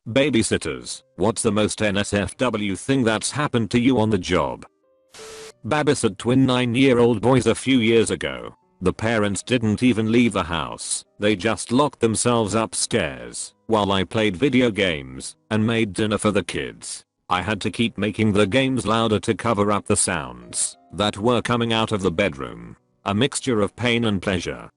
Babysitters, what's the most NSFW thing that's happened to you on the job? Babysat twin 9-year-old boys a few years ago. The parents didn't even leave the house, they just locked themselves upstairs while I played video games and made dinner for the kids. I had to keep making the games louder to cover up the sounds that were coming out of the bedroom. A mixture of pain and pleasure.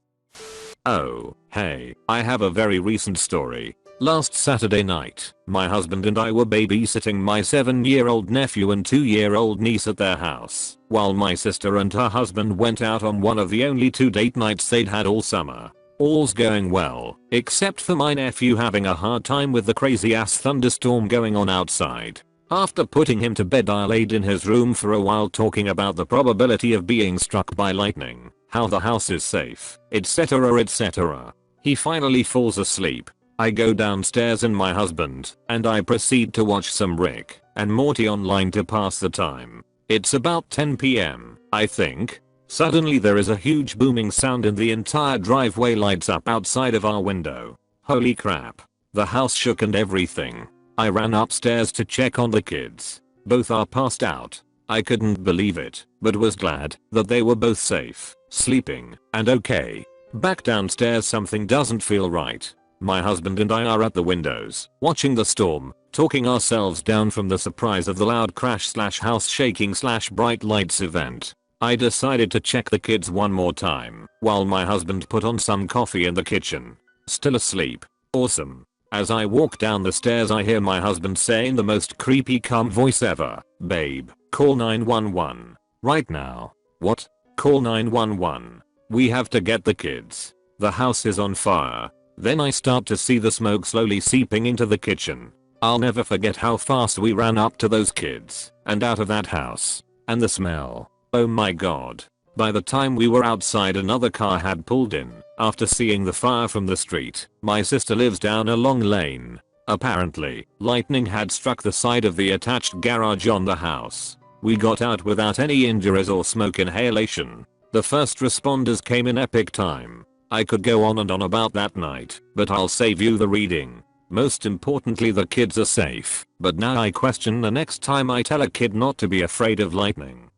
Oh, hey, I have a very recent story. Last Saturday night, my husband and I were babysitting my 7-year-old nephew and 2-year-old niece at their house, while my sister and her husband went out on one of the only 2 date nights they'd had all summer. All's going well, except for my nephew having a hard time with the crazy ass thunderstorm going on outside. After putting him to bed, I laid in his room for a while talking about the probability of being struck by lightning, how the house is safe, etc, etc. He finally falls asleep. I go downstairs and my husband and I proceed to watch some Rick and Morty online to pass the time. It's about 10 PM, I think. Suddenly there is a huge booming sound and the entire driveway lights up outside of our window. Holy crap. The house shook and everything. I ran upstairs to check on the kids. Both are passed out. I couldn't believe it, but was glad that they were both safe, sleeping, and okay. Back downstairs something doesn't feel right. My husband and I are at the windows, watching the storm, talking ourselves down from the surprise of the loud crash / house shaking / bright lights event. I decided to check the kids one more time, while my husband put on some coffee in the kitchen. Still asleep. Awesome. As I walk down the stairs I hear my husband say in the most creepy calm voice ever, "Babe, call 911. Right now." What? Call 911. We have to get the kids. The house is on fire. Then I start to see the smoke slowly seeping into the kitchen. I'll never forget how fast we ran up to those kids and out of that house. And the smell. Oh my god. By the time we were outside another car had pulled in. After seeing the fire from the street, my sister lives down a long lane. Apparently, lightning had struck the side of the attached garage on the house. We got out without any injuries or smoke inhalation. The first responders came in epic time. I could go on and on about that night, but I'll save you the reading. Most importantly, the kids are safe, but now I question the next time I tell a kid not to be afraid of lightning.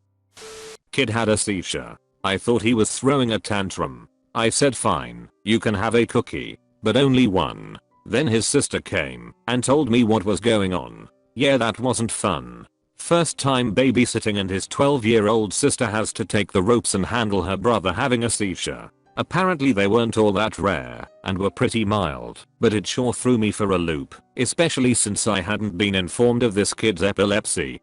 Kid had a seizure. I thought he was throwing a tantrum. I said fine, you can have a cookie, but only one. Then his sister came and told me what was going on. Yeah, that wasn't fun. First time babysitting and his 12-year-old sister has to take the ropes and handle her brother having a seizure. Apparently they weren't all that rare and were pretty mild, but it sure threw me for a loop, especially since I hadn't been informed of this kid's epilepsy.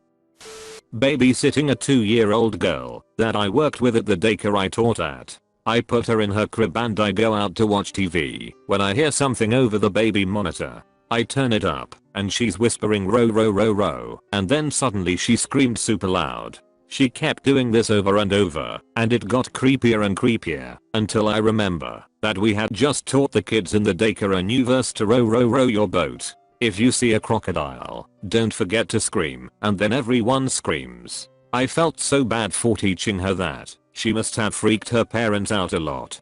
Babysitting a 2-year-old girl that I worked with at the daycare I taught at. I put her in her crib and I go out to watch TV when I hear something over the baby monitor. I turn it up and she's whispering row row row row, and then suddenly she screamed super loud. She kept doing this over and over, and it got creepier and creepier, until I remember that we had just taught the kids in the daycare a new verse to row row row your boat. If you see a crocodile, don't forget to scream, and then everyone screams. I felt so bad for teaching her that. She must have freaked her parents out a lot.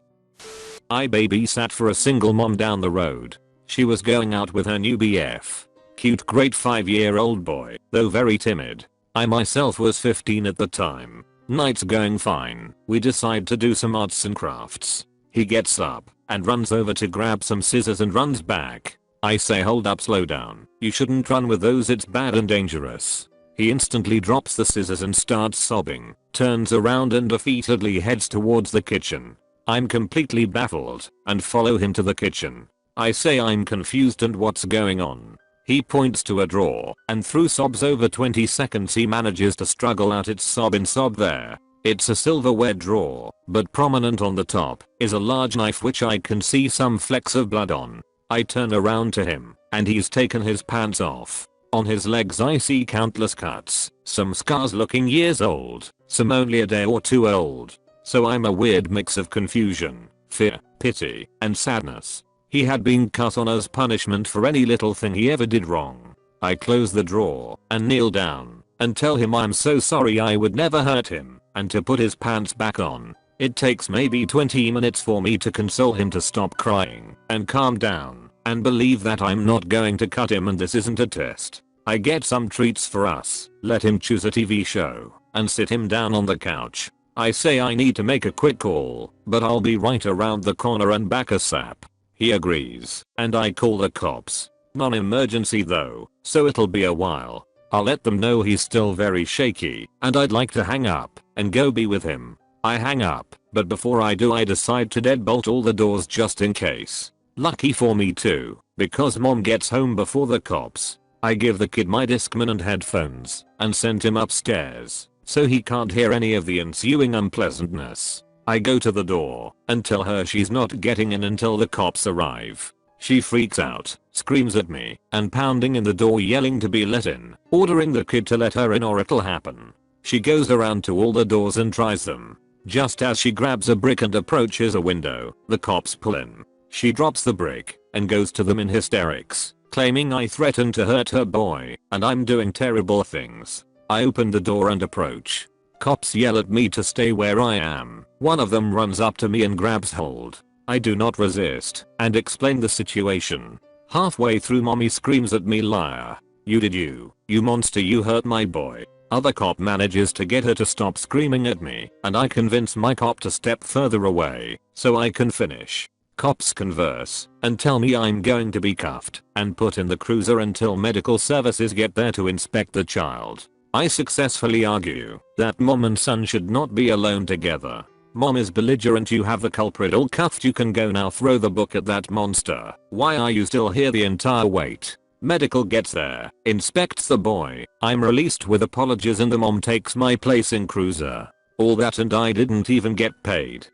I babysat for a single mom down the road. She was going out with her new BF. Cute great 5-year-old boy, though very timid. I myself was 15 at the time. Night's going fine. We decide to do some arts and crafts. He gets up and runs over to grab some scissors and runs back. I say hold up, slow down. You shouldn't run with those, it's bad and dangerous. He instantly drops the scissors and starts sobbing, turns around and defeatedly heads towards the kitchen. I'm completely baffled and follow him to the kitchen. I say I'm confused and what's going on. He points to a drawer, and through sobs over 20 seconds he manages to struggle out its sob in sob there. It's a silverware drawer, but prominent on the top is a large knife which I can see some flecks of blood on. I turn around to him, and he's taken his pants off. On his legs I see countless cuts, some scars looking years old, some only a day or two old. So I'm a weird mix of confusion, fear, pity, and sadness. He had been cut on as punishment for any little thing he ever did wrong. I close the drawer and kneel down and tell him I'm so sorry, I would never hurt him, and to put his pants back on. It takes maybe 20 minutes for me to console him to stop crying and calm down. and believe that I'm not going to cut him and this isn't a test. I get some treats for us, let him choose a TV show, and sit him down on the couch. I say I need to make a quick call, but I'll be right around the corner and back ASAP. He agrees, and I call the cops. Non-emergency though, so it'll be a while. I'll let them know he's still very shaky, and I'd like to hang up and go be with him. I hang up, but before I do I decide to deadbolt all the doors just in case. Lucky for me too, because mom gets home before the cops. I give the kid my Discman and headphones, and send him upstairs, so he can't hear any of the ensuing unpleasantness. I go to the door, and tell her she's not getting in until the cops arrive. She freaks out, screams at me, and pounding in the door yelling to be let in, ordering the kid to let her in or it'll happen. She goes around to all the doors and tries them. Just as she grabs a brick and approaches a window, the cops pull in. She drops the brick, and goes to them in hysterics, claiming I threatened to hurt her boy, and I'm doing terrible things. I open the door and approach. Cops yell at me to stay where I am. One of them runs up to me and grabs hold. I do not resist, and explain the situation. Halfway through mommy screams at me, liar. You monster, you hurt my boy. Other cop manages to get her to stop screaming at me, and I convince my cop to step further away, so I can finish. Cops converse, and tell me I'm going to be cuffed, and put in the cruiser until medical services get there to inspect the child. I successfully argue that mom and son should not be alone together. Mom is belligerent, you have the culprit all cuffed, you can go now, throw the book at that monster. Why are you still here? The entire wait. Medical gets there, inspects the boy, I'm released with apologies and the mom takes my place in cruiser. All that and I didn't even get paid.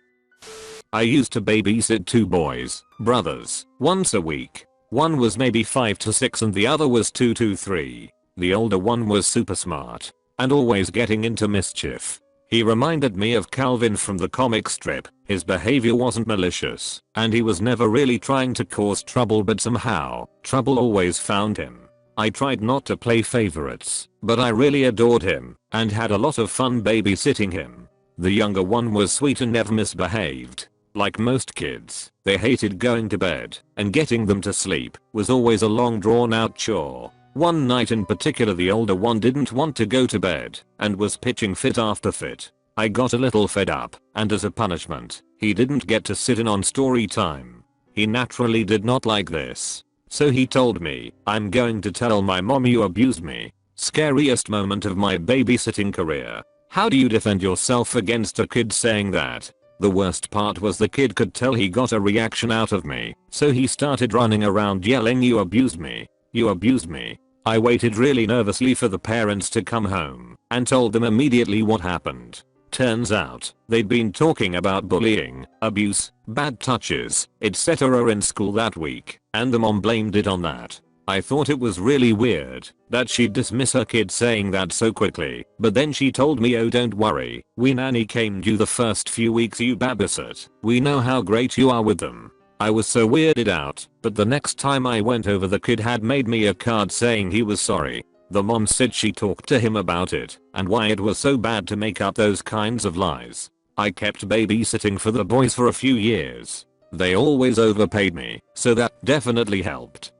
I used to babysit 2 boys, brothers, once a week. One was maybe 5 to 6 and the other was 2 to 3. The older one was super smart, and always getting into mischief. He reminded me of Calvin from the comic strip. His behavior wasn't malicious, and he was never really trying to cause trouble, but somehow, trouble always found him. I tried not to play favorites, but I really adored him, and had a lot of fun babysitting him. The younger one was sweet and never misbehaved. Like most kids, they hated going to bed, and getting them to sleep was always a long drawn out chore. One night in particular the older one didn't want to go to bed, and was pitching fit after fit. I got a little fed up, and as a punishment, he didn't get to sit in on story time. He naturally did not like this. So he told me, I'm going to tell my mom you abused me. Scariest moment of my babysitting career. How do you defend yourself against a kid saying that? The worst part was the kid could tell he got a reaction out of me, so he started running around yelling, you abused me. You abused me. I waited really nervously for the parents to come home and told them immediately what happened. Turns out, they'd been talking about bullying, abuse, bad touches, etc. in school that week, and the mom blamed it on that. I thought it was really weird that she'd dismiss her kid saying that so quickly, but then she told me, oh don't worry, we nanny camed you the first few weeks you babysit. We know how great you are with them. I was so weirded out, but the next time I went over the kid had made me a card saying he was sorry. The mom said she talked to him about it and why it was so bad to make up those kinds of lies. I kept babysitting for the boys for a few years. They always overpaid me, so that definitely helped.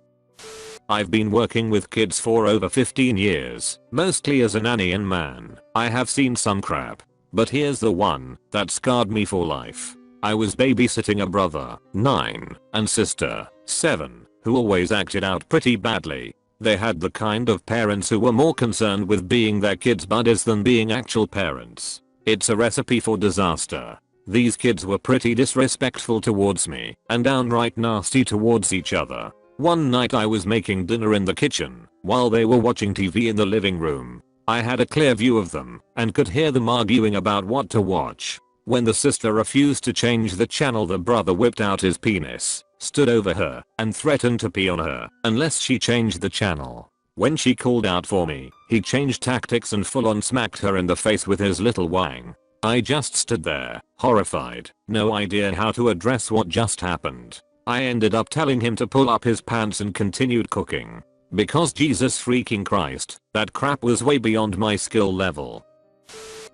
I've been working with kids for over 15 years, mostly as a nanny and man, I have seen some crap. But here's the one that scarred me for life. I was babysitting a brother, 9, and sister, 7, who always acted out pretty badly. They had the kind of parents who were more concerned with being their kids' buddies than being actual parents. It's a recipe for disaster. These kids were pretty disrespectful towards me, and downright nasty towards each other. One night I was making dinner in the kitchen, while they were watching TV in the living room. I had a clear view of them, and could hear them arguing about what to watch. When the sister refused to change the channel, the brother whipped out his penis, stood over her, and threatened to pee on her unless she changed the channel. When she called out for me, he changed tactics and full on smacked her in the face with his little wang. I just stood there, horrified, no idea how to address what just happened. I ended up telling him to pull up his pants and continued cooking. Because Jesus freaking Christ, that crap was way beyond my skill level.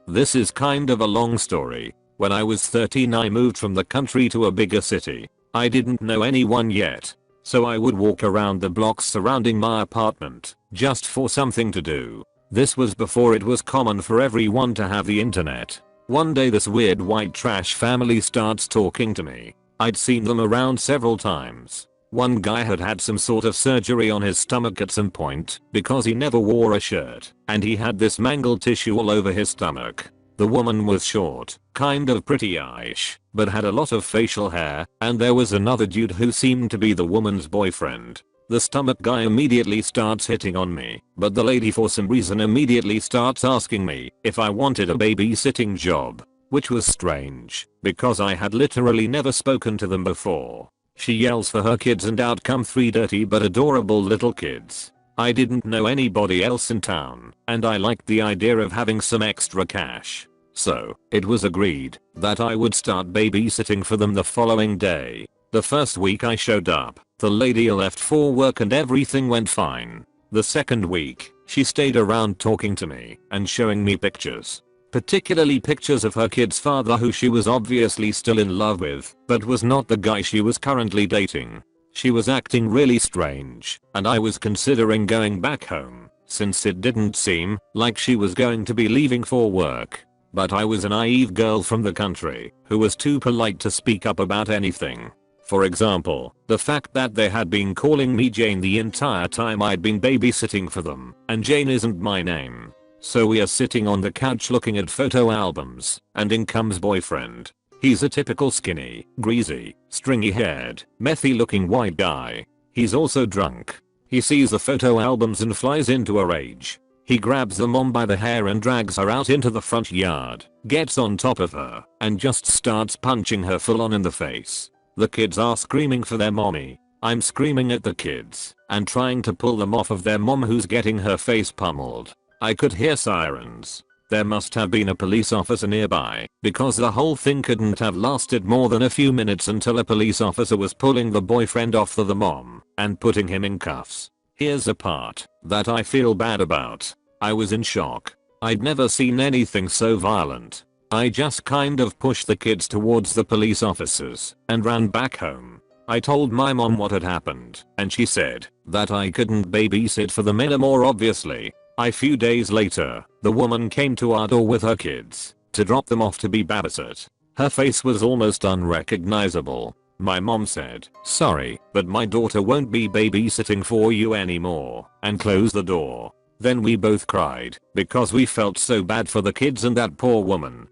This is kind of a long story. When I was 13 I moved from the country to a bigger city. I didn't know anyone yet. so I would walk around the blocks surrounding my apartment just for something to do. This was before it was common for everyone to have the internet. One day this weird white trash family starts talking to me. I'd seen them around several times. One guy had had some sort of surgery on his stomach at some point because he never wore a shirt, and he had this mangled tissue all over his stomach. The woman was short, kind of pretty-ish, but had a lot of facial hair, and there was another dude who seemed to be the woman's boyfriend. The stomach guy immediately starts hitting on me, but the lady for some reason immediately starts asking me if I wanted a babysitting job, which was strange because I had literally never spoken to them before. She yells for her kids and out come 3 dirty but adorable little kids. I didn't know anybody else in town, and I liked the idea of having some extra cash. So, it was agreed that I would start babysitting for them the following day. The first week I showed up, the lady left for work and everything went fine. The second week, she stayed around talking to me and showing me pictures. Particularly pictures of her kid's father who she was obviously still in love with, but was not the guy she was currently dating. She was acting really strange, and I was considering going back home, since it didn't seem like she was going to be leaving for work. But I was a naive girl from the country who was too polite to speak up about anything. For example, the fact that they had been calling me Jane the entire time I'd been babysitting for them, and Jane isn't my name. So we are sitting on the couch looking at photo albums, and in comes boyfriend. He's a typical skinny, greasy, stringy-haired, methy-looking white guy. He's also drunk. He sees the photo albums and flies into a rage. He grabs the mom by the hair and drags her out into the front yard, gets on top of her, and just starts punching her full on in the face. The kids are screaming for their mommy. I'm screaming at the kids and trying to pull them off of their mom who's getting her face pummeled. I could hear sirens. There must have been a police officer nearby because the whole thing couldn't have lasted more than a few minutes until a police officer was pulling the boyfriend off the mom and putting him in cuffs. Here's a part that I feel bad about. I was in shock. I'd never seen anything so violent. I just kind of pushed the kids towards the police officers and ran back home. I told my mom what had happened, and she said that I couldn't babysit for them anymore obviously. A few days later, the woman came to our door with her kids to drop them off to be babysat. Her face was almost unrecognizable. My mom said, "Sorry, but my daughter won't be babysitting for you anymore," and closed the door. Then we both cried because we felt so bad for the kids and that poor woman.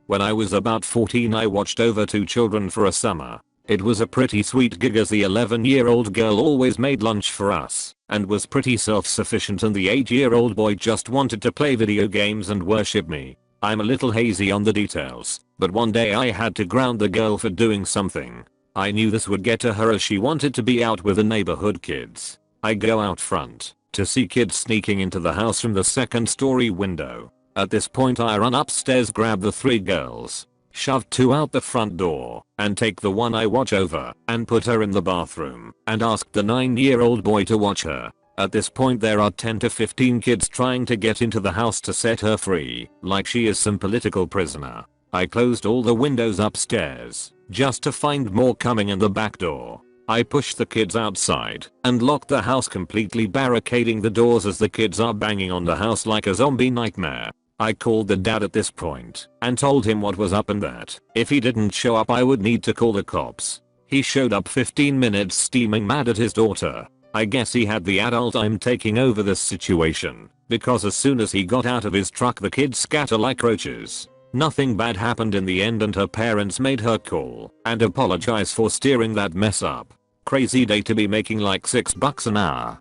When I was about 14 I watched Over 2 Children for a summer. It was a pretty sweet gig as the 11-year-old girl always made lunch for us and was pretty self-sufficient and the 8-year-old boy just wanted to play video games and worship me. I'm a little hazy on the details, but one day I had to ground the girl for doing something. I knew this would get to her as she wanted to be out with the neighborhood kids. I go out front to see kids sneaking into the house from the second story window. At this point I run upstairs, grab the 3 girls, shove 2 out the front door, and take the one I watch over and put her in the bathroom and ask the 9-year-old boy to watch her. At this point there are 10 to 15 kids trying to get into the house to set her free, like she is some political prisoner. I closed all the windows upstairs, just to find more coming in the back door. I pushed the kids outside and locked the house, completely barricading the doors as the kids are banging on the house like a zombie nightmare. I called the dad at this point and told him what was up and that if he didn't show up I would need to call the cops. He showed up 15 minutes steaming mad at his daughter. I guess he had the adult I'm taking over this situation, because as soon as he got out of his truck the kids scatter like roaches. Nothing bad happened in the end and her parents made her call and apologize for steering that mess up. Crazy day to be making like $6 an hour.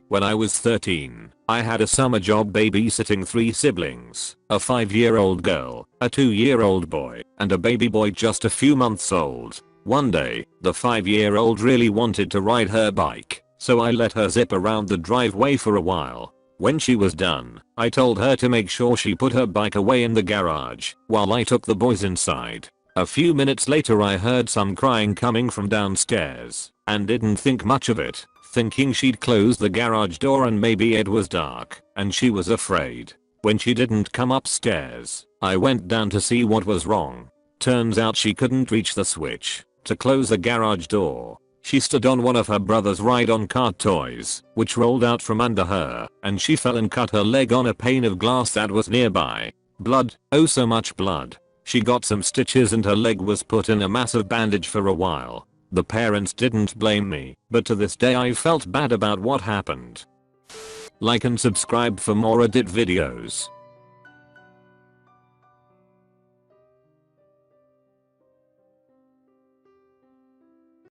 When I was 13, I had a summer job babysitting 3 siblings, a 5-year-old girl, a 2-year-old boy, and a baby boy just a few months old. One day, the 5-year-old really wanted to ride her bike, so I let her zip around the driveway for a while. When she was done, I told her to make sure she put her bike away in the garage while I took the boys inside. A few minutes later I heard some crying coming from downstairs and didn't think much of it, thinking she'd closed the garage door and maybe it was dark and she was afraid. When she didn't come upstairs, I went down to see what was wrong. Turns out she couldn't reach the switch to close the garage door. She stood on one of her brother's ride-on-cart toys, which rolled out from under her, and she fell and cut her leg on a pane of glass that was nearby. Blood, oh so much blood. She got some stitches and her leg was put in a massive bandage for a while. The parents didn't blame me, but to this day I felt bad about what happened. Like and subscribe for more edit videos.